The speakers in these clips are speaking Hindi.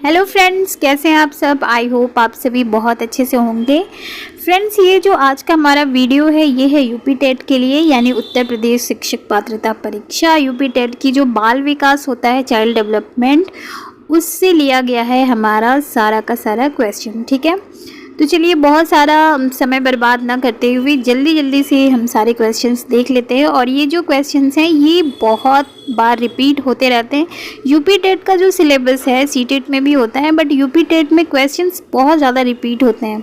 हेलो फ्रेंड्स, कैसे हैं आप सब। आई होप आप सभी बहुत अच्छे से होंगे। फ्रेंड्स, ये जो आज का हमारा वीडियो है ये है यूपी टेट के लिए, यानी उत्तर प्रदेश शिक्षक पात्रता परीक्षा यूपी टेट की जो बाल विकास होता है, चाइल्ड डेवलपमेंट, उससे लिया गया है हमारा सारा का सारा क्वेश्चन। ठीक है, तो चलिए बहुत सारा समय बर्बाद ना करते हुए जल्दी से हम सारे क्वेश्चंस देख लेते हैं। और ये जो क्वेश्चंस हैं ये बहुत बार रिपीट होते रहते हैं। यूपी टेट का जो सिलेबस है सीटेट में भी होता है, बट यूपी टेट में क्वेश्चंस बहुत ज़्यादा रिपीट होते हैं,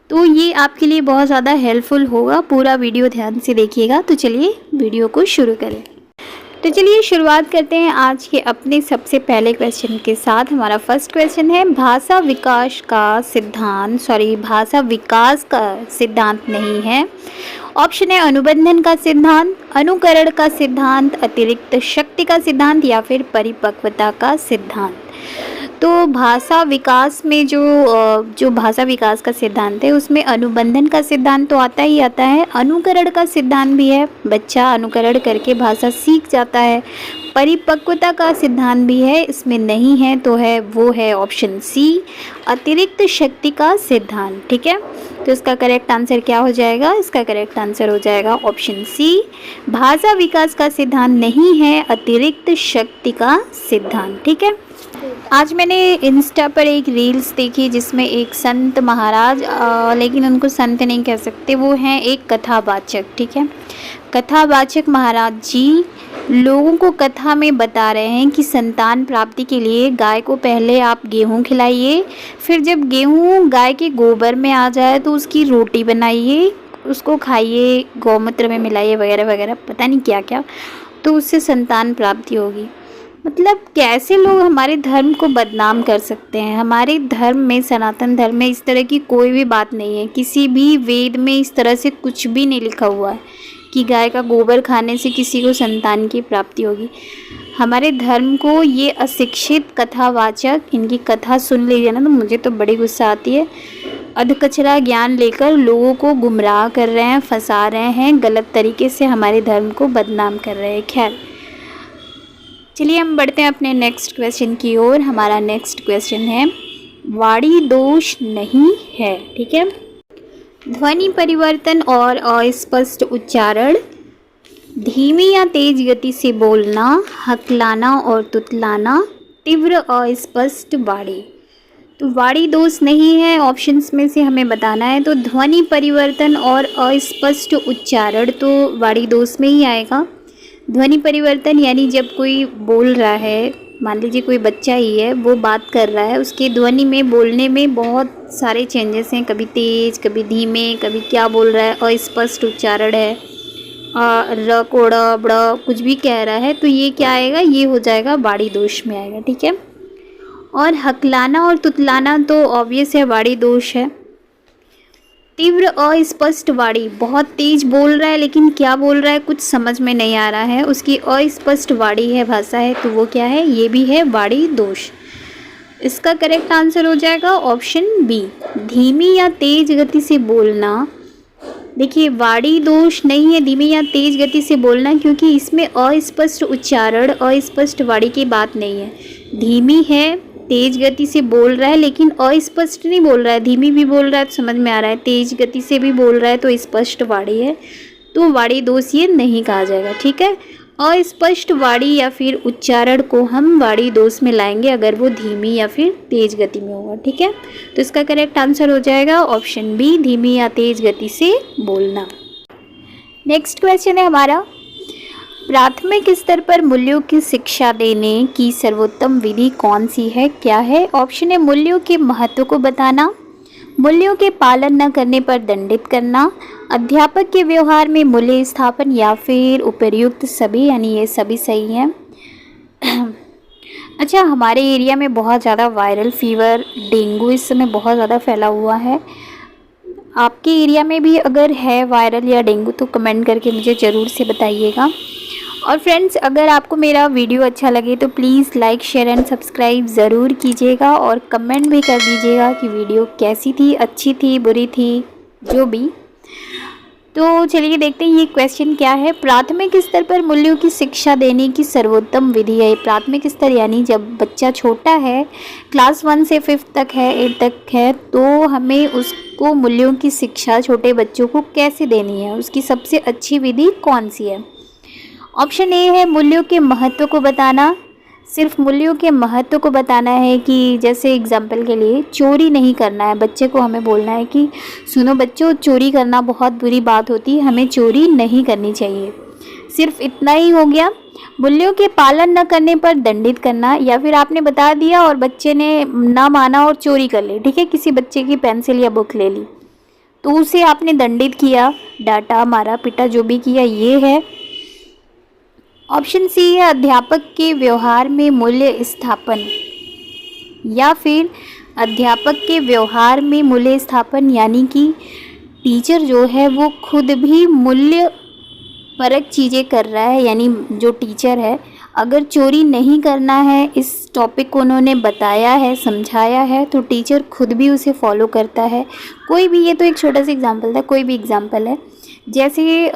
तो ये आपके लिए बहुत ज़्यादा हेल्पफुल होगा। पूरा वीडियो ध्यान से देखिएगा। तो चलिए वीडियो को शुरू करें। तो चलिए शुरुआत करते हैं आज के अपने सबसे पहले क्वेश्चन के साथ। हमारा फर्स्ट क्वेश्चन है भाषा विकास का सिद्धांत, भाषा विकास का सिद्धांत नहीं है। ऑप्शन है अनुबंधन का सिद्धांत, अनुकरण का सिद्धांत, अतिरिक्त शक्ति का सिद्धांत या फिर परिपक्वता का सिद्धांत। तो भाषा विकास में जो भाषा विकास का सिद्धांत है उसमें अनुबंधन का सिद्धांत तो आता ही आता है, अनुकरण का सिद्धांत भी है, बच्चा अनुकरण करके भाषा सीख जाता है। परिपक्वता का सिद्धांत भी है, इसमें नहीं है तो वो है ऑप्शन सी, अतिरिक्त शक्ति का सिद्धांत। ठीक है, तो इसका करेक्ट आंसर क्या हो जाएगा? इसका करेक्ट आंसर हो जाएगा ऑप्शन सी, भाषा विकास का सिद्धांत नहीं है, अतिरिक्त शक्ति का सिद्धांत। ठीक है, आज मैंने इंस्टा पर एक रील्स देखी जिसमें एक संत महाराज, लेकिन उनको संत नहीं कह सकते, वो हैं एक कथावाचक। ठीक है, कथावाचक महाराज जी लोगों को कथा में बता रहे हैं कि संतान प्राप्ति के लिए गाय को पहले आप गेहूं खिलाइए, फिर जब गेहूं गाय के गोबर में आ जाए तो उसकी रोटी बनाइए, उसको खाइए, गौमूत्र में मिलाइए वगैरह वगैरह, पता नहीं क्या क्या, तो उससे संतान प्राप्ति होगी। मतलब कैसे लोग हमारे धर्म को बदनाम कर सकते हैं। हमारे धर्म में, सनातन धर्म में इस तरह की कोई भी बात नहीं है, किसी भी वेद में इस तरह से कुछ भी नहीं लिखा हुआ है कि गाय का गोबर खाने से किसी को संतान की प्राप्ति होगी। हमारे धर्म को ये अशिक्षित कथावाचक, इनकी कथा सुन लीजिए ना तो मुझे तो बड़ी गुस्सा आती है। अधकचरा ज्ञान लेकर लोगों को गुमराह कर रहे हैं, फंसा रहे हैं, गलत तरीके से हमारे धर्म को बदनाम कर रहे हैं। खैर चलिए हम बढ़ते हैं अपने नेक्स्ट क्वेश्चन की ओर। हमारा नेक्स्ट क्वेश्चन है वाणी दोष नहीं है। ठीक है, ध्वनि परिवर्तन और अस्पष्ट उच्चारण, धीमी या तेज गति से बोलना, हकलाना और तुतलाना, तीव्र अस्पष्ट वाणी। तो वाणी दोष नहीं है, ऑप्शंस में से हमें बताना है। तो ध्वनि परिवर्तन और अस्पष्ट उच्चारण तो वाणी दोष में ही आएगा। ध्वनि परिवर्तन यानी जब कोई बोल रहा है, मान लीजिए कोई बच्चा ही है, वो बात कर रहा है, उसके ध्वनि में, बोलने में बहुत सारे चेंजेस हैं, कभी तेज, कभी धीमे, कभी क्या बोल रहा है, अस्पष्ट उच्चारण है, र कोड़ा बड़ा कुछ भी कह रहा है, तो ये क्या आएगा? ये हो जाएगा वाणी दोष में आएगा। ठीक है, और हकलाना और तुतलाना तो ऑब्वियस है वाणी दोष है। तीव्र अस्पष्ट वाणी, बहुत तेज बोल रहा है लेकिन क्या बोल रहा है कुछ समझ में नहीं आ रहा है, उसकी अस्पष्ट वाणी है, भाषा है, तो वो क्या है? ये भी है वाणी दोष। इसका करेक्ट आंसर हो जाएगा ऑप्शन बी, धीमी या तेज गति से बोलना। देखिए वाणी दोष नहीं है धीमी या तेज गति से बोलना, क्योंकि इसमें अस्पष्ट उच्चारण, अस्पष्ट वाणी की बात नहीं है। धीमी है, तेज गति से बोल रहा है लेकिन अस्पष्ट नहीं बोल रहा है, धीमी भी बोल रहा है तो समझ में आ रहा है, तेज गति से भी बोल रहा है तो स्पष्ट वाणी है, तो वाणी दोष ये नहीं कहा जाएगा। ठीक है, अस्पष्ट वाणी या फिर उच्चारण को हम वाणी दोष में लाएंगे अगर वो धीमी या फिर तेज गति में होगा। ठीक है, तो इसका करेक्ट आंसर हो जाएगा ऑप्शन बी, धीमी या तेज गति से बोलना। नेक्स्ट क्वेश्चन है हमारा, प्राथमिक स्तर पर मूल्यों की शिक्षा देने की सर्वोत्तम विधि कौन सी है? क्या है? ऑप्शन है मूल्यों के महत्व को बताना, मूल्यों के पालन न करने पर दंडित करना, अध्यापक के व्यवहार में मूल्य स्थापन, या फिर उपर्युक्त सभी, यानी ये सभी सही हैं। अच्छा, हमारे एरिया में बहुत ज़्यादा वायरल फीवर, डेंगू इस समय बहुत ज़्यादा फैला हुआ है। आपके एरिया में भी अगर है वायरल या डेंगू तो कमेंट करके मुझे ज़रूर से बताइएगा। और फ्रेंड्स, अगर आपको मेरा वीडियो अच्छा लगे तो please like, share and subscribe ज़रूर कीजिएगा और कमेंट भी कर दीजिएगा कि वीडियो कैसी थी, अच्छी थी, बुरी थी, जो भी। तो चलिए देखते हैं ये क्वेश्चन क्या है। प्राथमिक स्तर पर मूल्यों की शिक्षा देने की सर्वोत्तम विधि है। प्राथमिक स्तर यानी जब बच्चा छोटा है, क्लास 1 से 5 तक है, 8 तक है, तो हमें उसको मूल्यों की शिक्षा छोटे बच्चों को कैसे देनी है, उसकी सबसे अच्छी विधि कौन सी है। ऑप्शन ए है मूल्यों के महत्व को बताना। सिर्फ मूल्यों के महत्व को बताना है कि जैसे एग्जाम्पल के लिए चोरी नहीं करना है, बच्चे को हमें बोलना है कि सुनो बच्चों, चोरी करना बहुत बुरी बात होती है, हमें चोरी नहीं करनी चाहिए। सिर्फ इतना ही हो गया। मूल्यों के पालन न करने पर दंडित करना, या फिर आपने बता दिया और बच्चे ने ना माना और चोरी कर ली, ठीक है, किसी बच्चे की पेंसिल या बुक ले ली, तो उसे आपने दंडित किया, डांटा, मारा, पीटा, जो भी किया, ये है। ऑप्शन सी है अध्यापक के व्यवहार में मूल्य स्थापन, या फिर अध्यापक के व्यवहार में मूल्य स्थापन यानी कि टीचर जो है वो खुद भी मूल्य परक चीज़ें कर रहा है, यानी जो टीचर है अगर चोरी नहीं करना है, इस टॉपिक को उन्होंने बताया है, समझाया है, तो टीचर खुद भी उसे फॉलो करता है। कोई भी, ये तो एक छोटा सा एग्जाम्पल था, कोई भी एग्जाम्पल है। जैसे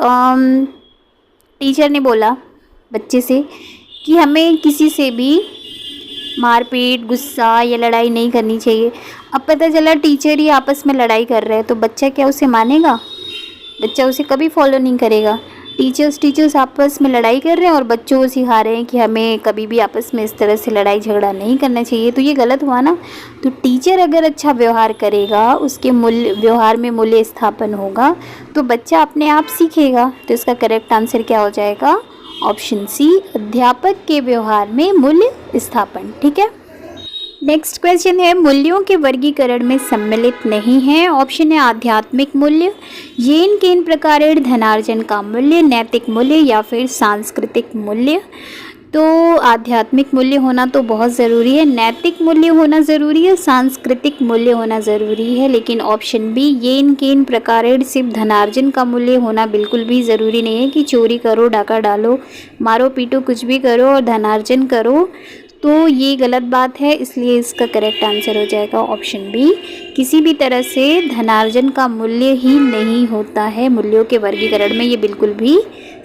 टीचर ने बोला बच्चे से कि हमें किसी से भी मारपीट, गुस्सा या लड़ाई नहीं करनी चाहिए। अब पता चला टीचर ही आपस में लड़ाई कर रहे हैं, तो बच्चा क्या उसे मानेगा? बच्चा उसे कभी फॉलो नहीं करेगा। टीचर्स आपस में लड़ाई कर रहे हैं और बच्चों को सिखा रहे हैं कि हमें कभी भी आपस में इस तरह से लड़ाई झगड़ा नहीं करना चाहिए, तो ये गलत हुआ ना। तो टीचर अगर अच्छा व्यवहार करेगा, उसके व्यवहार में मूल्य स्थापन होगा, तो बच्चा अपने आप सीखेगा। तो इसका करेक्ट आंसर क्या हो जाएगा? ऑप्शन सी, अध्यापक के व्यवहार में मूल्य स्थापन। ठीक है, नेक्स्ट क्वेश्चन है मूल्यों के वर्गीकरण में सम्मिलित नहीं है। ऑप्शन है आध्यात्मिक मूल्य, येन केन प्रकारेण धनार्जन का मूल्य, नैतिक मूल्य या फिर सांस्कृतिक मूल्य। तो आध्यात्मिक मूल्य होना तो बहुत ज़रूरी है, नैतिक मूल्य होना ज़रूरी है, सांस्कृतिक मूल्य होना ज़रूरी है, लेकिन ऑप्शन बी येन केन प्रकारेण सिर्फ धनार्जन का मूल्य होना बिल्कुल भी ज़रूरी नहीं है कि चोरी करो, डाका डालो, मारो पीटो, कुछ भी करो और धनार्जन करो, तो ये गलत बात है। इसलिए इसका करेक्ट आंसर हो जाएगा ऑप्शन बी, किसी भी तरह से धनार्जन का मूल्य ही नहीं होता है, मूल्यों के वर्गीकरण में ये बिल्कुल भी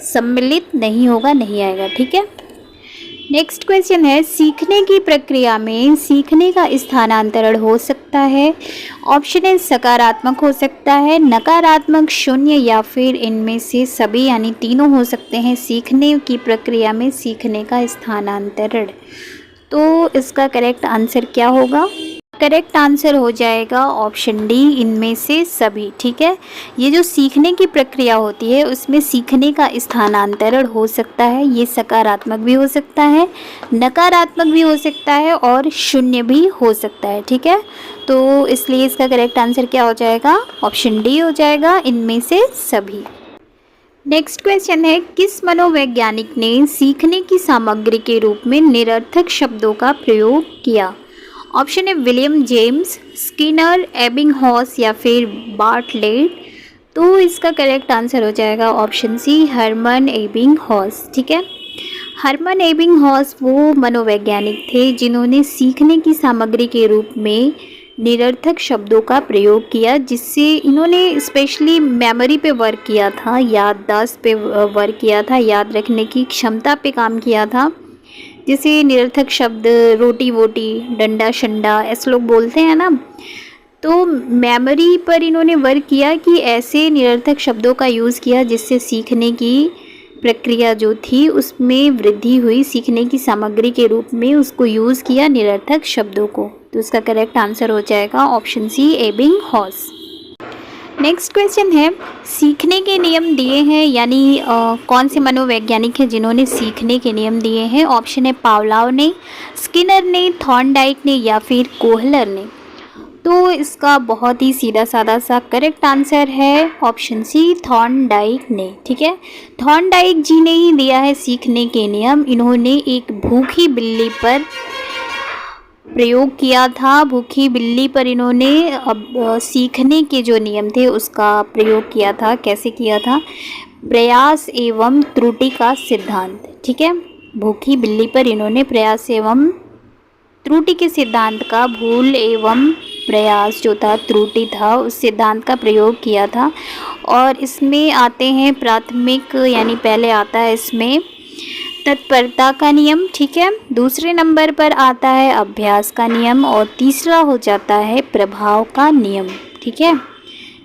सम्मिलित नहीं होगा, नहीं आएगा। ठीक है, नेक्स्ट क्वेश्चन है सीखने की प्रक्रिया में सीखने का स्थानांतरण हो सकता है। ऑप्शन है सकारात्मक हो सकता है, नकारात्मक, शून्य या फिर इनमें से सभी, यानी तीनों हो सकते हैं। सीखने की प्रक्रिया में सीखने का स्थानांतरण, तो इसका करेक्ट आंसर क्या होगा? करेक्ट आंसर हो जाएगा ऑप्शन डी, इनमें से सभी। ठीक है, ये जो सीखने की प्रक्रिया होती है उसमें सीखने का स्थानांतरण हो सकता है, ये सकारात्मक भी हो सकता है, नकारात्मक भी हो सकता है और शून्य भी हो सकता है। ठीक है, तो इसलिए इसका करेक्ट आंसर क्या हो जाएगा? ऑप्शन डी हो जाएगा, इनमें से सभी। नेक्स्ट क्वेश्चन है किस मनोवैज्ञानिक ने सीखने की सामग्री के रूप में निरर्थक शब्दों का प्रयोग किया? ऑप्शन है विलियम जेम्स, स्किनर, एबिंगहॉस या फिर बार्टलेट। तो इसका करेक्ट आंसर हो जाएगा ऑप्शन सी, हरमन एबिंगहॉस। ठीक है, हरमन एबिंगहॉस वो मनोवैज्ञानिक थे जिन्होंने सीखने की सामग्री के रूप में निरर्थक शब्दों का प्रयोग किया, जिससे इन्होंने स्पेशली मेमोरी पे वर्क किया था, याददाश्त पे वर्क किया था, याद रखने की क्षमता पे काम किया था। जैसे निरर्थक शब्द रोटी वोटी, डंडा शंडा, ऐसे लोग बोलते हैं ना, तो मेमोरी पर इन्होंने वर्क किया कि ऐसे निरर्थक शब्दों का यूज़ किया जिससे सीखने की प्रक्रिया जो थी उसमें वृद्धि हुई, सीखने की सामग्री के रूप में उसको यूज़ किया निरर्थक शब्दों को। तो इसका करेक्ट आंसर हो जाएगा option C, Ebbinghaus. Next question है सीखने के नियम दिए हैं, यानी कौन से मनोवैज्ञानिक हैं जिन्होंने सीखने के नियम दिए हैं? ऑप्शन है पावलोव ने, स्किनर ने, थॉर्नडाइक ने या फिर कोहलर ने। तो इसका बहुत ही सीधा साधा सा करेक्ट आंसर है ऑप्शन सी, थॉर्नडाइक ने। ठीक है, थॉर्नडाइक जी ने ही दिया है सीखने के नियम। इन्होंने एक भूखी बिल्ली पर प्रयोग किया था, भूखी बिल्ली पर इन्होंने सीखने के जो नियम थे उसका प्रयोग किया था। कैसे किया था? प्रयास एवं त्रुटि का सिद्धांत। ठीक है, भूखी बिल्ली पर इन्होंने प्रयास एवं त्रुटि के सिद्धांत का, भूल एवं प्रयास जो था, त्रुटि था, उस सिद्धांत का प्रयोग किया था। और इसमें आते हैं प्राथमिक, यानी पहले आता है इसमें तत्परता का नियम, ठीक है। दूसरे नंबर पर आता है अभ्यास का नियम और तीसरा हो जाता है प्रभाव का नियम, ठीक है।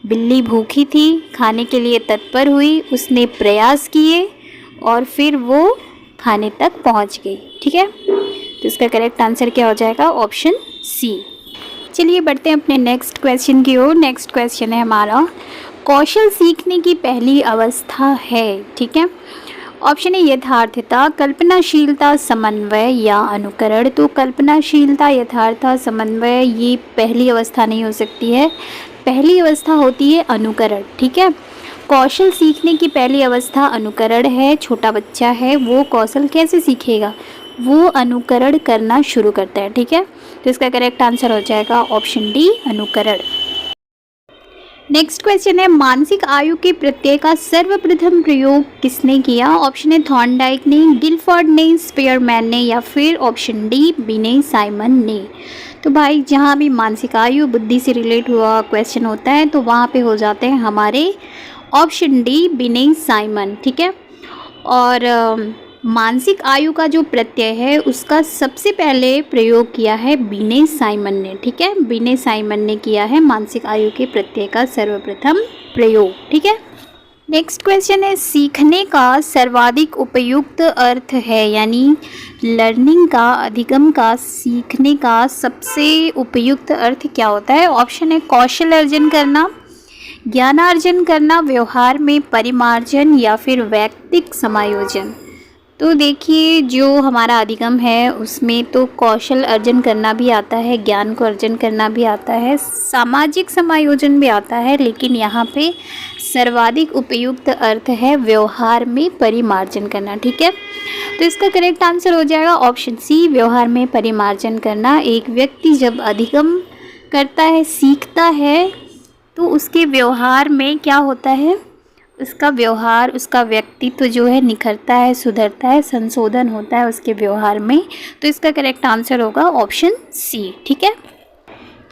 बिल्ली भूखी थी, खाने के लिए तत्पर हुई, उसने प्रयास किए और फिर वो खाने तक पहुंच गई, ठीक है। तो इसका करेक्ट आंसर क्या हो जाएगा? Option C. चलिए बढ़ते हैं अपने नेक्स्ट क्वेश्चन की ओर। नेक्स्ट क्वेश्चन है हमारा, कौशल सीखने की पहली अवस्था है, ठीक है। ऑप्शन है यथार्थता, कल्पनाशीलता, समन्वय या अनुकरण। तो कल्पनाशीलता, यथार्थता, समन्वय ये पहली अवस्था नहीं हो सकती है, पहली अवस्था होती है अनुकरण, ठीक है। कौशल सीखने की पहली अवस्था अनुकरण है। छोटा बच्चा है, वो कौशल कैसे सीखेगा? वो अनुकरण करना शुरू करता है, ठीक है। तो इसका करेक्ट आंसर हो जाएगा ऑप्शन डी, अनुकरण। नेक्स्ट क्वेश्चन है, मानसिक आयु के प्रत्यय का सर्वप्रथम प्रयोग किसने किया? ऑप्शन है थॉर्नडाइक ने, गिलफोर्ड ने, स्पीयरमैन ने या फिर ऑप्शन डी, बिने साइमन ने। तो भाई जहाँ भी मानसिक आयु बुद्धि से रिलेट हुआ क्वेश्चन होता है तो वहाँ पे हो जाते हैं हमारे ऑप्शन डी, बिने साइमन, ठीक है। और मानसिक आयु का जो प्रत्यय है उसका सबसे पहले प्रयोग किया है बिने साइमन ने, ठीक है। बिने साइमन ने किया है मानसिक आयु के प्रत्यय का सर्वप्रथम प्रयोग, ठीक है। नेक्स्ट क्वेश्चन है, सीखने का सर्वाधिक उपयुक्त अर्थ है, यानी लर्निंग का, अधिगम का, सीखने का सबसे उपयुक्त अर्थ क्या होता है? ऑप्शन है कौशल अर्जन करना, ज्ञानार्जन करना, व्यवहार में परिमार्जन या फिर वैयक्तिक समायोजन। तो देखिए जो हमारा अधिगम है उसमें तो कौशल अर्जन करना भी आता है, ज्ञान को अर्जन करना भी आता है, सामाजिक समायोजन भी आता है, लेकिन यहाँ पे सर्वाधिक उपयुक्त अर्थ है व्यवहार में परिमार्जन करना, ठीक है। तो इसका करेक्ट आंसर हो जाएगा ऑप्शन सी, व्यवहार में परिमार्जन करना। एक व्यक्ति जब अधिगम करता है, सीखता है, तो उसके व्यवहार में क्या होता है? उसका व्यवहार, उसका व्यक्तित्व जो है निखरता है, सुधरता है, संशोधन होता है उसके व्यवहार में। तो इसका करेक्ट आंसर होगा ऑप्शन सी, ठीक है।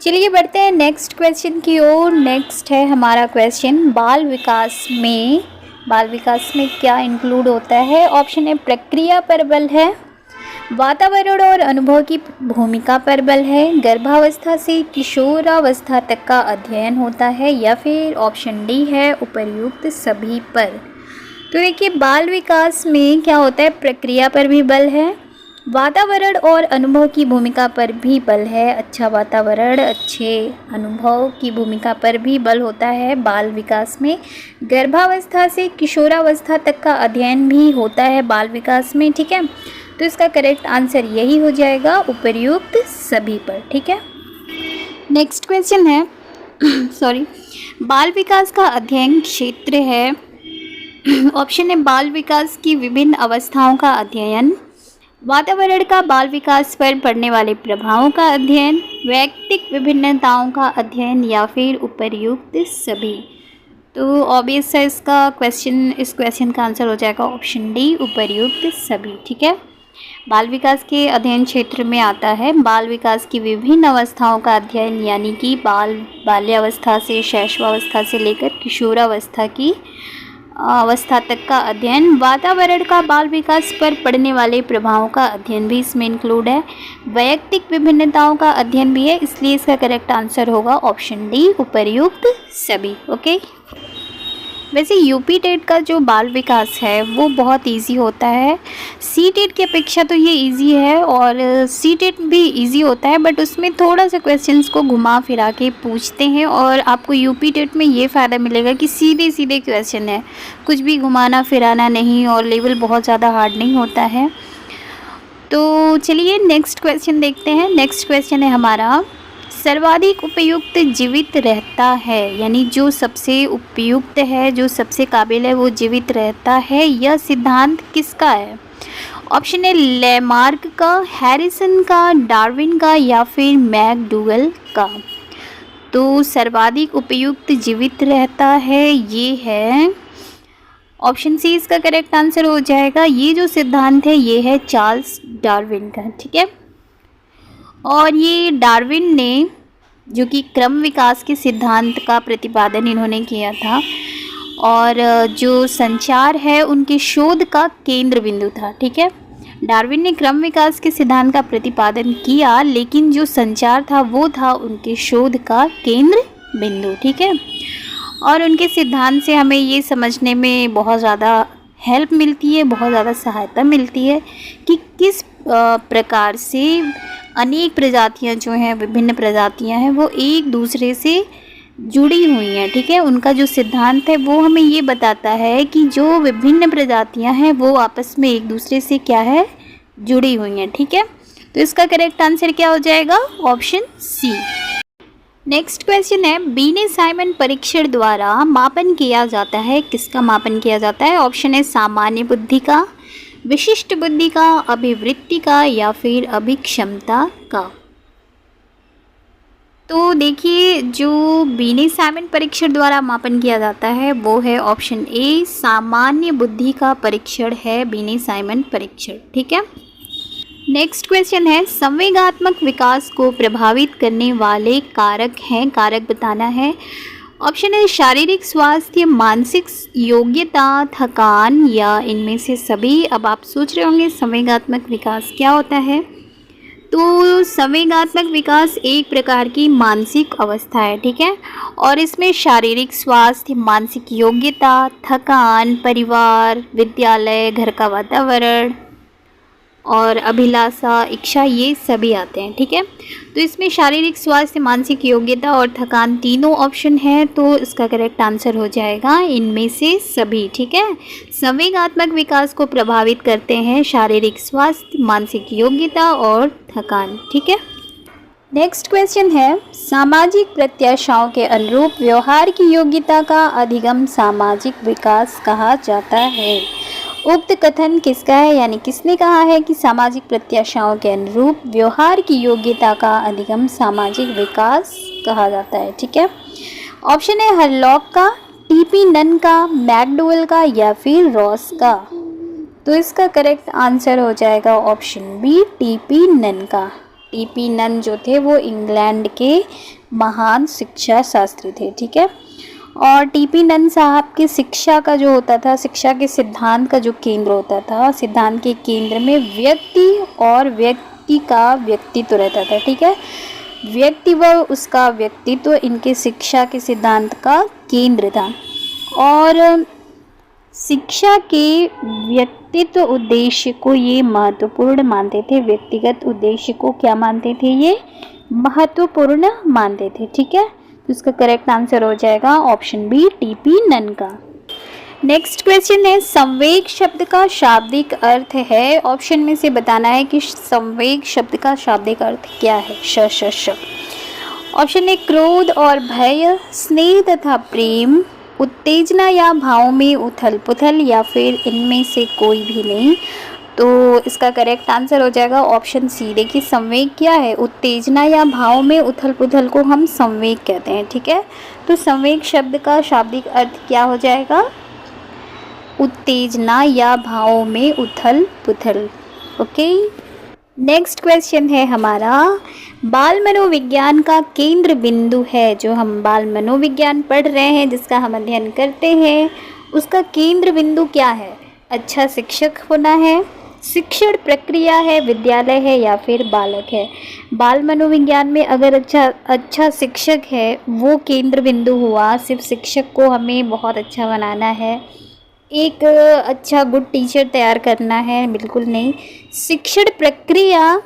चलिए बढ़ते हैं नेक्स्ट क्वेश्चन की ओर। नेक्स्ट है हमारा क्वेश्चन, बाल विकास में क्या इंक्लूड होता है? ऑप्शन है प्रक्रिया पर बल है, वातावरण और अनुभव की भूमिका पर बल है, गर्भावस्था से किशोरावस्था तक का अध्ययन होता है या फिर ऑप्शन डी है उपर्युक्त सभी पर। तो देखिए बाल विकास में क्या होता है? प्रक्रिया पर भी बल है, वातावरण और अनुभव की भूमिका पर भी बल है। अच्छा वातावरण, अच्छे अनुभव की भूमिका पर भी बल होता है बाल विकास में। गर्भावस्था से किशोरावस्था तक का अध्ययन भी होता है बाल विकास में, ठीक है। तो इसका करेक्ट आंसर यही हो जाएगा उपर्युक्त सभी पर, ठीक है। नेक्स्ट क्वेश्चन है बाल विकास का अध्ययन क्षेत्र है। ऑप्शन है बाल विकास की विभिन्न अवस्थाओं का अध्ययन, वातावरण का बाल विकास पर पड़ने वाले प्रभावों का अध्ययन, वैयक्तिक विभिन्नताओं का अध्ययन या फिर उपर्युक्त सभी। तो ऑब्वियस है इस क्वेश्चन का आंसर हो जाएगा ऑप्शन डी, उपर्युक्त सभी, ठीक है। बाल विकास के अध्ययन क्षेत्र में आता है बाल विकास की विभिन्न अवस्थाओं का अध्ययन, यानी कि बाल्यावस्था से, शैशवावस्था से लेकर किशोरावस्था की अवस्था तक का अध्ययन, वातावरण का बाल विकास पर पड़ने वाले प्रभावों का अध्ययन भी इसमें इंक्लूड है, वैयक्तिक विभिन्नताओं का अध्ययन भी है, इसलिए इसका करेक्ट आंसर होगा ऑप्शन डी, उपर्युक्त सभी, ओके। वैसे यूपी टेट का जो बाल विकास है वो बहुत इजी होता है, सी टेट की अपेक्षा तो ये इजी है, और सी टेट भी इजी होता है, बट उसमें थोड़ा सा क्वेश्चंस को घुमा फिरा के पूछते हैं। और आपको यूपी टेट में ये फ़ायदा मिलेगा कि सीधे सीधे क्वेश्चन है, कुछ भी घुमाना फिराना नहीं, और लेवल बहुत ज़्यादा हार्ड नहीं होता है। तो चलिए नेक्स्ट क्वेश्चन देखते हैं। नेक्स्ट क्वेश्चन है हमारा, सर्वाधिक उपयुक्त जीवित रहता है, यानी जो सबसे उपयुक्त है, जो सबसे काबिल है वो जीवित रहता है, यह सिद्धांत किसका है? ऑप्शन है लेमार्क का, हैरिसन का, डार्विन का या फिर मैकडूगल का। तो सर्वाधिक उपयुक्त जीवित रहता है ये है ऑप्शन सी, इसका करेक्ट आंसर हो जाएगा। ये जो सिद्धांत है ये है चार्ल्स डार्विन का, ठीक है। और ये डार्विन ने जो कि क्रम विकास के सिद्धांत का प्रतिपादन इन्होंने किया था। और जो संचार है उनके शोध का केंद्र बिंदु था। ठीक है, डार्विन ने क्रम विकास के सिद्धांत का प्रतिपादन किया, लेकिन जो संचार था वो था उनके शोध का केंद्र बिंदु। ठीक है, और उनके सिद्धांत से हमें ये समझने में बहुत ज़्यादा हेल्प मिलती है, बहुत ज़्यादा सहायता मिलती है कि किस प्रकार से अनेक प्रजातियां जो हैं, विभिन्न प्रजातियां हैं, वो एक दूसरे से जुड़ी हुई हैं। ठीक है, उनका जो सिद्धांत है वो हमें ये बताता है कि जो विभिन्न प्रजातियां हैं वो आपस में एक दूसरे से क्या है, जुड़ी हुई हैं। ठीक है, तो इसका करेक्ट आंसर क्या हो जाएगा, ऑप्शन सी। नेक्स्ट क्वेश्चन है, बीने साइमन परीक्षण द्वारा मापन किया जाता है, किसका मापन किया जाता है? ऑप्शन है सामान्य बुद्धि का, विशिष्ट बुद्धि का, अभिवृत्ति का या फिर अभिक्षमता का। तो देखिए, जो बीने साइमन परीक्षण द्वारा मापन किया जाता है वो है ऑप्शन ए, सामान्य बुद्धि का परीक्षण है बीने साइमन परीक्षण। ठीक है, नेक्स्ट क्वेश्चन है, संवेगात्मक विकास को प्रभावित करने वाले कारक हैं, कारक बताना है। ऑप्शन है शारीरिक स्वास्थ्य, मानसिक योग्यता, थकान या इनमें से सभी। अब आप सोच रहे होंगे संवेगात्मक विकास क्या होता है? तो संवेगात्मक विकास एक प्रकार की मानसिक अवस्था है। ठीक है, और इसमें शारीरिक स्वास्थ्य, मानसिक योग्यता, थकान, परिवार, विद्यालय, घर का वातावरण और अभिलाषा, इच्छा, ये सभी आते हैं। ठीक है, तो इसमें शारीरिक स्वास्थ्य, मानसिक योग्यता और थकान तीनों ऑप्शन है, तो इसका करेक्ट आंसर हो जाएगा इनमें से सभी। ठीक है, संवेगात्मक विकास को प्रभावित करते हैं शारीरिक स्वास्थ्य, मानसिक योग्यता और थकान। ठीक है, नेक्स्ट क्वेश्चन है, सामाजिक प्रत्याशाओं के अनुरूप व्यवहार की योग्यता का अधिगम सामाजिक विकास कहा जाता है। उक्त कथन किसका है, यानी किसने कहा है कि सामाजिक प्रत्याशाओं के अनुरूप व्यवहार की योग्यता का अधिगम सामाजिक विकास कहा जाता है। ठीक है, ऑप्शन है हरलॉक का, टीपी नन का, मैकडोवेल का या फिर रॉस का। तो इसका करेक्ट आंसर हो जाएगा ऑप्शन बी, टीपी नन का। टीपी नन जो थे वो इंग्लैंड के महान शिक्षा शास्त्री थे। ठीक है, और टीपी नन साहब की शिक्षा का जो होता था, शिक्षा के सिद्धांत का जो केंद्र होता था, सिद्धांत के केंद्र में व्यक्ति और व्यक्ति का व्यक्तित्व रहता था। ठीक है, व्यक्ति व उसका व्यक्तित्व इनके शिक्षा के सिद्धांत का केंद्र था। और शिक्षा के व्यक्तित्व उद्देश्य को ये महत्वपूर्ण मानते थे, व्यक्तिगत उद्देश्य को क्या मानते थे, ये महत्वपूर्ण मानते थे। ठीक है, तो इसका करेक्ट आंसर हो जाएगा ऑप्शन बी, टीपी नन का। नेक्स्ट क्वेश्चन है, संवेग शब्द का शाब्दिक अर्थ है। ऑप्शन में से बताना है कि संवेग शब्द का शाब्दिक अर्थ क्या है। श ऑप्शन है क्रोध और भय, स्नेह तथा प्रेम, उत्तेजना या भाव में उथल पुथल या फिर इनमें से कोई भी नहीं। तो इसका करेक्ट आंसर हो जाएगा ऑप्शन सी। देखिए, संवेग क्या है, उत्तेजना या भाव में उथल पुथल को हम संवेग कहते हैं। ठीक है, तो संवेग शब्द का शाब्दिक अर्थ क्या हो जाएगा, उत्तेजना या भाव में उथल पुथल। ओके, नेक्स्ट क्वेश्चन है हमारा, बाल मनोविज्ञान का केंद्र बिंदु है, जो हम बाल मनोविज्ञान पढ़ रहे हैं, जिसका हम अध्ययन करते हैं, उसका केंद्र बिंदु क्या है? अच्छा शिक्षक होना है, शिक्षण प्रक्रिया है, विद्यालय है या फिर बालक है। बाल मनोविज्ञान में अगर अच्छा शिक्षक है वो केंद्र बिंदु हुआ। सिर्फ शिक्षक को हमें बहुत अच्छा बनाना है, एक अच्छा गुड टीचर तैयार करना है, बिल्कुल नहीं। शिक्षण प्रक्रिया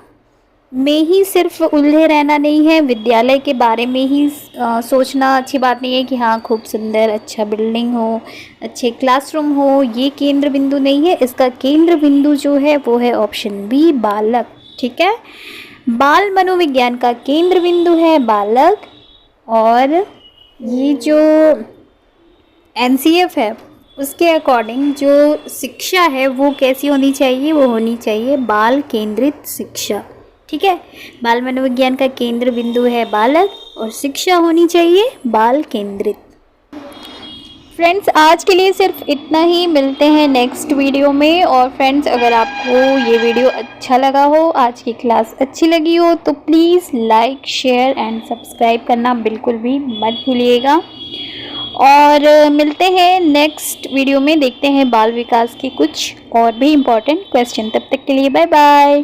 में ही सिर्फ उलझे रहना नहीं है, विद्यालय के बारे में ही सोचना अच्छी बात नहीं है कि हाँ खूब सुंदर अच्छा बिल्डिंग हो, अच्छे क्लासरूम हो, ये केंद्र बिंदु नहीं है। इसका केंद्र बिंदु जो है वो है ऑप्शन बी, बालक। ठीक है, बाल मनोविज्ञान का केंद्र बिंदु है बालक। और ये जो NCF है उसके अकॉर्डिंग जो शिक्षा है वो कैसी होनी चाहिए, वो होनी चाहिए बाल केंद्रित शिक्षा। ठीक है, बाल मनोविज्ञान का केंद्र बिंदु है बालक और शिक्षा होनी चाहिए बाल केंद्रित। फ्रेंड्स आज के लिए सिर्फ इतना ही, मिलते हैं नेक्स्ट वीडियो में। और फ्रेंड्स अगर आपको ये वीडियो अच्छा लगा हो, आज की क्लास अच्छी लगी हो, तो please like share and subscribe करना बिल्कुल भी मत भूलिएगा। और मिलते हैं नेक्स्ट वीडियो में, देखते हैं बाल विकास के कुछ और भी इम्पोर्टेंट क्वेश्चन। तब तक के लिए बाय बाय।